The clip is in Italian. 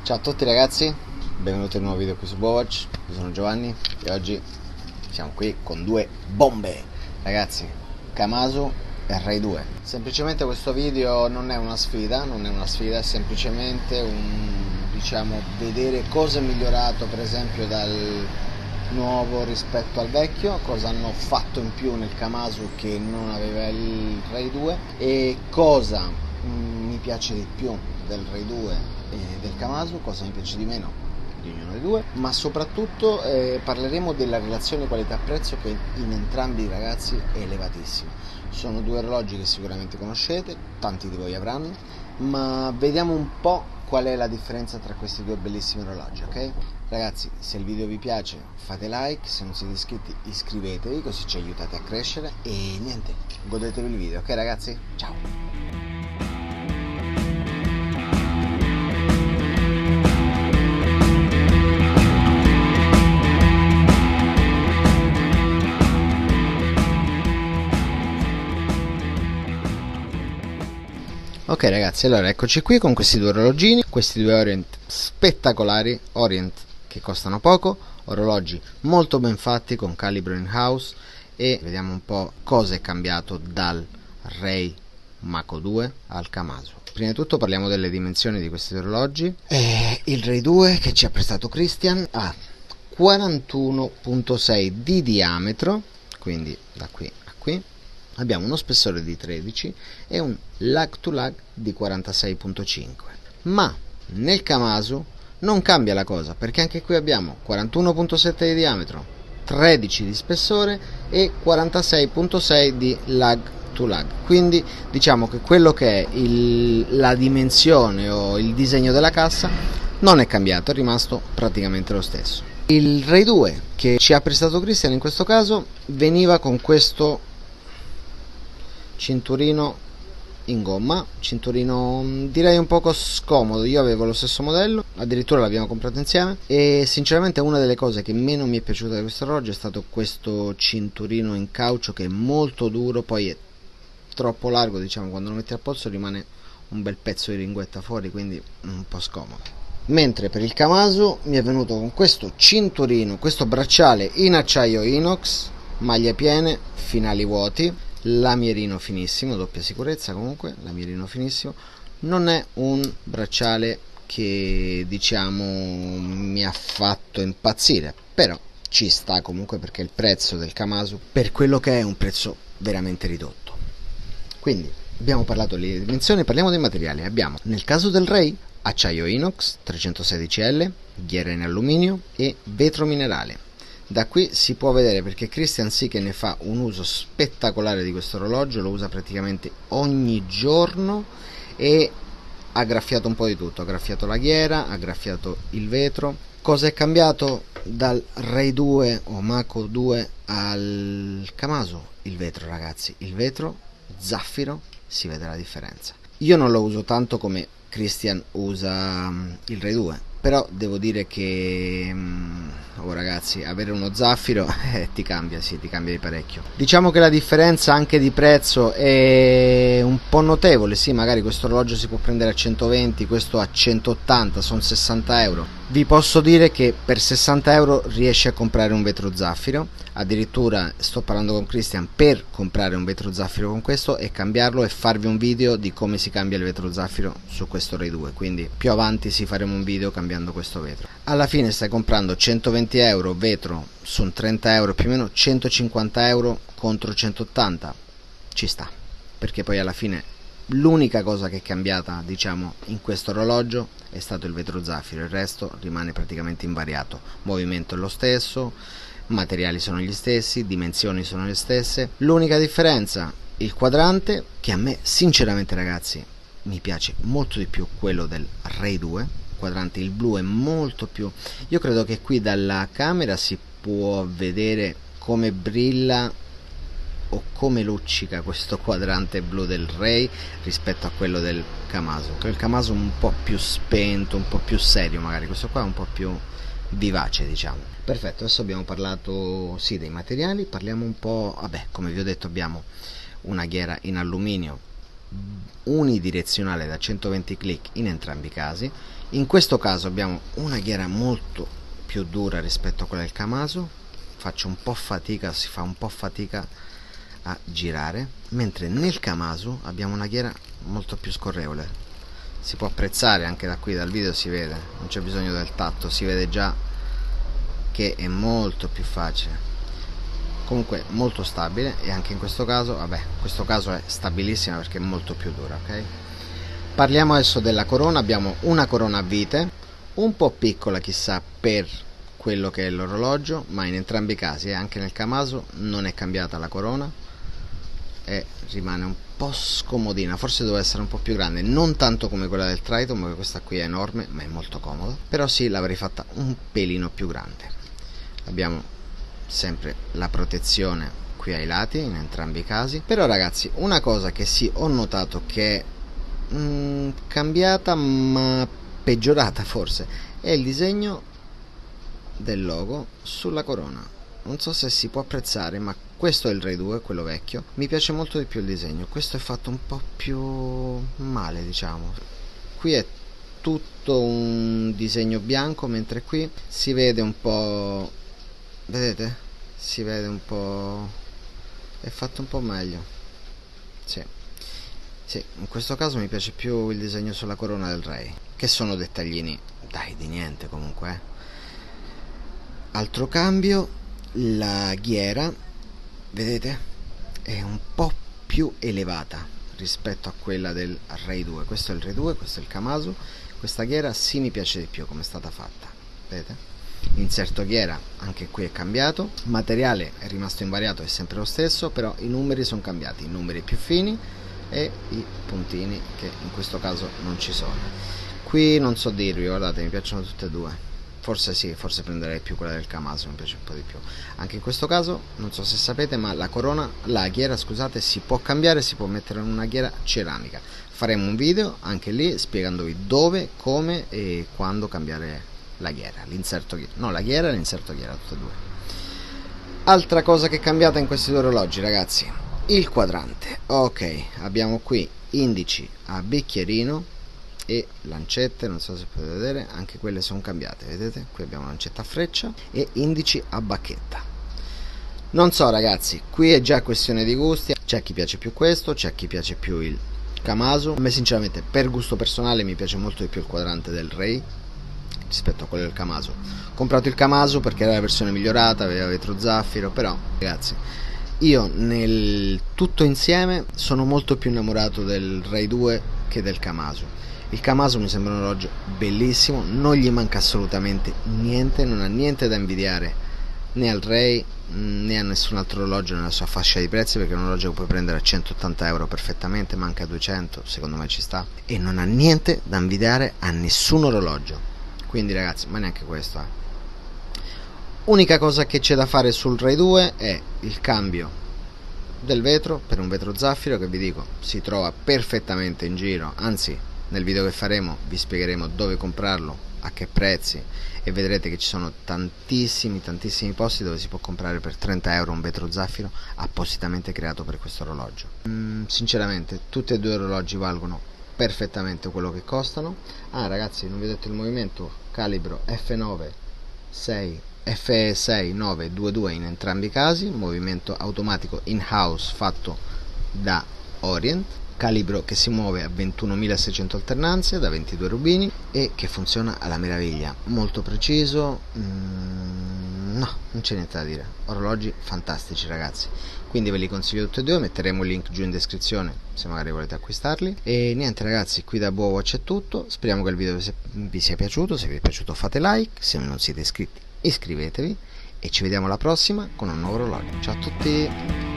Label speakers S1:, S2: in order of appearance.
S1: Ciao a tutti ragazzi, benvenuti in un nuovo video qui su Bowatch. Io sono Giovanni e oggi siamo qui con due bombe. Ragazzi, Kamasu e Ray 2. Semplicemente questo video non è una sfida, è semplicemente vedere cosa è migliorato per esempio dal nuovo rispetto al vecchio, cosa hanno fatto in più nel Kamasu che non aveva il Ray 2 e cosa mi piace di più del Ray 2 e del Kamasu, cosa mi piace di meno di ognuno dei due, ma soprattutto parleremo della relazione qualità-prezzo che in entrambi i ragazzi è elevatissima. Sono due orologi che sicuramente conoscete, tanti di voi avranno, ma vediamo un po' qual è la differenza tra questi due bellissimi orologi, ok? Ragazzi, se il video vi piace fate like, se non siete iscritti iscrivetevi così ci aiutate a crescere e niente, godetevi il video, ok ragazzi? Ciao! Ok ragazzi, allora eccoci qui con questi due orologini, questi due Orient spettacolari, Orient che costano poco, orologi molto ben fatti con calibro in house e vediamo un po' cosa è cambiato dal Ray Mako 2 al Kamasu. Prima di tutto parliamo delle dimensioni di questi orologi. Il Ray 2 che ci ha prestato Christian ha 41.6 di diametro, quindi da qui a qui. Abbiamo uno spessore di 13 e un lag to lag di 46.5, ma nel Kamasu non cambia la cosa perché anche qui abbiamo 41.7 di diametro, 13 di spessore e 46.6 di lag to lag, quindi diciamo che quello che è la dimensione o il disegno della cassa non è cambiato, è rimasto praticamente lo stesso. Il Ray 2 che ci ha prestato Christian in questo caso veniva con questo cinturino in gomma, cinturino direi un poco scomodo. Io avevo lo stesso modello, addirittura l'abbiamo comprato insieme e sinceramente una delle cose che meno mi è piaciuta di questo orologio è stato questo cinturino in cauccio che è molto duro, poi è troppo largo, diciamo quando lo metti a polso rimane un bel pezzo di linguetta fuori, quindi un po' scomodo. Mentre per il Kamasu mi è venuto con questo cinturino, questo bracciale in acciaio inox, maglie piene, finali vuoti, lamierino finissimo, doppia sicurezza comunque, lamierino finissimo. Non è un bracciale che diciamo mi ha fatto impazzire, però ci sta comunque perché il prezzo del Kamasu per quello che è un prezzo veramente ridotto. Quindi abbiamo parlato delle dimensioni, parliamo dei materiali. Abbiamo nel caso del Ray acciaio inox 316L, ghiera in alluminio e vetro minerale. Da qui si può vedere perché Christian sì che ne fa un uso spettacolare di questo orologio, lo usa praticamente ogni giorno e ha graffiato un po' di tutto, ha graffiato la ghiera, ha graffiato il vetro. Cosa è cambiato dal Ray 2 o Mako 2 al Kamasu? Il vetro ragazzi, il vetro zaffiro, si vede la differenza. Io non lo uso tanto come Christian usa il Ray 2, però devo dire che ragazzi, avere uno zaffiro ti cambia di parecchio. Diciamo che la differenza anche di prezzo è un po' notevole, sì, magari questo orologio si può prendere a 120, questo a 180, sono 60 euro. Vi posso dire che per 60 euro riesci a comprare un vetro zaffiro, addirittura sto parlando con Christian per comprare un vetro zaffiro con questo e cambiarlo e farvi un video di come si cambia il vetro zaffiro su questo Ray 2, quindi più avanti si faremo un video cambiando questo vetro. Alla fine stai comprando 120 euro vetro, sono 30 euro più o meno, 150 euro contro 180, ci sta, perché poi alla fine l'unica cosa che è cambiata diciamo in questo orologio è stato il vetro zaffiro, il resto rimane praticamente invariato, movimento è lo stesso, materiali sono gli stessi, dimensioni sono le stesse. L'unica differenza, il quadrante, che a me sinceramente ragazzi mi piace molto di più quello del Ray 2, quadrante il blu è molto più, io credo che qui dalla camera si può vedere come brilla o come luccica questo quadrante blu del Ray rispetto a quello del Kamasu. Il Kamasu un po' più spento, un po' più serio magari, questo qua è un po' più vivace diciamo. Perfetto, adesso abbiamo parlato sì dei materiali, parliamo un po', vabbè come vi ho detto abbiamo una ghiera in alluminio unidirezionale da 120 clic in entrambi i casi. In questo caso abbiamo una ghiera molto più dura rispetto a quella del Kamasu, faccio un po' fatica, si fa un po' fatica a girare, mentre nel Kamasu abbiamo una ghiera molto più scorrevole. Si può apprezzare anche da qui, dal video si vede, non c'è bisogno del tatto, si vede già che è molto più facile, comunque molto stabile. E anche in questo caso, vabbè, in questo caso è stabilissima perché è molto più dura, ok? Parliamo adesso della corona. Abbiamo una corona a vite, un po' piccola chissà per quello che è l'orologio, ma in entrambi i casi, anche nel Kamasu non è cambiata la corona e rimane un po' scomodina, forse doveva essere un po' più grande, non tanto come quella del Triton, perché questa qui è enorme ma è molto comoda, però sì, l'avrei fatta un pelino più grande. Abbiamo sempre la protezione qui ai lati in entrambi i casi. Però ragazzi, una cosa che sì, ho notato che è cambiata ma peggiorata forse, è il disegno del logo sulla corona. Non so se si può apprezzare, ma questo è il Ray 2, quello vecchio, mi piace molto di più il disegno. Questo è fatto un po' più male, diciamo. Qui è tutto un disegno bianco, mentre qui si vede un po', vedete? Si vede un po', è fatto un po' meglio. Sì, sì, in questo caso mi piace più il disegno sulla corona del Ray, che sono dettaglini, dai, di niente comunque. Altro cambio, la ghiera, vedete? È un po' più elevata rispetto a quella del Ray 2. Questo è il Ray 2, questo è il Kamasu. Questa ghiera sì, mi piace di più come è stata fatta, vedete? Inserto ghiera anche qui è cambiato, materiale è rimasto invariato, è sempre lo stesso, però i numeri sono cambiati, i numeri più fini e i puntini che in questo caso non ci sono. Qui non so dirvi, guardate, mi piacciono tutte e due. Forse sì, forse prenderei più quella del Kamasu, mi piace un po' di più. Anche in questo caso, non so se sapete, ma la corona, la ghiera, scusate, si può cambiare, si può mettere in una ghiera ceramica. Faremo un video anche lì spiegandovi dove, come e quando cambiare la ghiera, l'inserto ghiera. No, la ghiera e l'inserto ghiera, tutte e due. Altra cosa che è cambiata in questi due orologi, ragazzi, il quadrante. Ok, abbiamo qui indici a bicchierino e lancette, non so se potete vedere, anche quelle sono cambiate, vedete? Qui abbiamo lancetta a freccia e indici a bacchetta. Non so ragazzi, qui è già questione di gusti, c'è chi piace più questo, c'è chi piace più il Kamasu. A me sinceramente, per gusto personale, mi piace molto di più il quadrante del Ray rispetto a quello del Kamasu. Ho comprato il Kamasu perché era la versione migliorata, aveva vetro zaffiro, però ragazzi, io nel tutto insieme sono molto più innamorato del Ray 2 che del Kamasu. Il Kamasu mi sembra un orologio bellissimo, non gli manca assolutamente niente, non ha niente da invidiare né al Ray né a nessun altro orologio nella sua fascia di prezzi, perché è un orologio che puoi prendere a 180 euro perfettamente, manca a 200, secondo me ci sta, e non ha niente da invidiare a nessun orologio. Quindi ragazzi, ma neanche questo. Unica cosa che c'è da fare sul Ray 2 è il cambio del vetro per un vetro zaffiro, che vi dico si trova perfettamente in giro, anzi nel video che faremo vi spiegheremo dove comprarlo, a che prezzi, e vedrete che ci sono tantissimi posti dove si può comprare per 30 euro un vetro zaffiro appositamente creato per questo orologio. Sinceramente tutti e due gli orologi valgono perfettamente quello che costano. Ragazzi, non vi ho detto il movimento: calibro F9 6 F6 922 in entrambi i casi, movimento automatico in house fatto da Orient, calibro che si muove a 21.600 alternanze da 22 rubini e che funziona alla meraviglia, molto preciso. No, non c'è niente da dire, orologi fantastici ragazzi, quindi ve li consiglio tutti e due, metteremo il link giù in descrizione se magari volete acquistarli. E niente ragazzi, qui da BuoWatch è tutto, speriamo che il video vi sia piaciuto. Se vi è piaciuto fate like, se non siete iscritti iscrivetevi e ci vediamo alla prossima con un nuovo orologio. Ciao a tutti!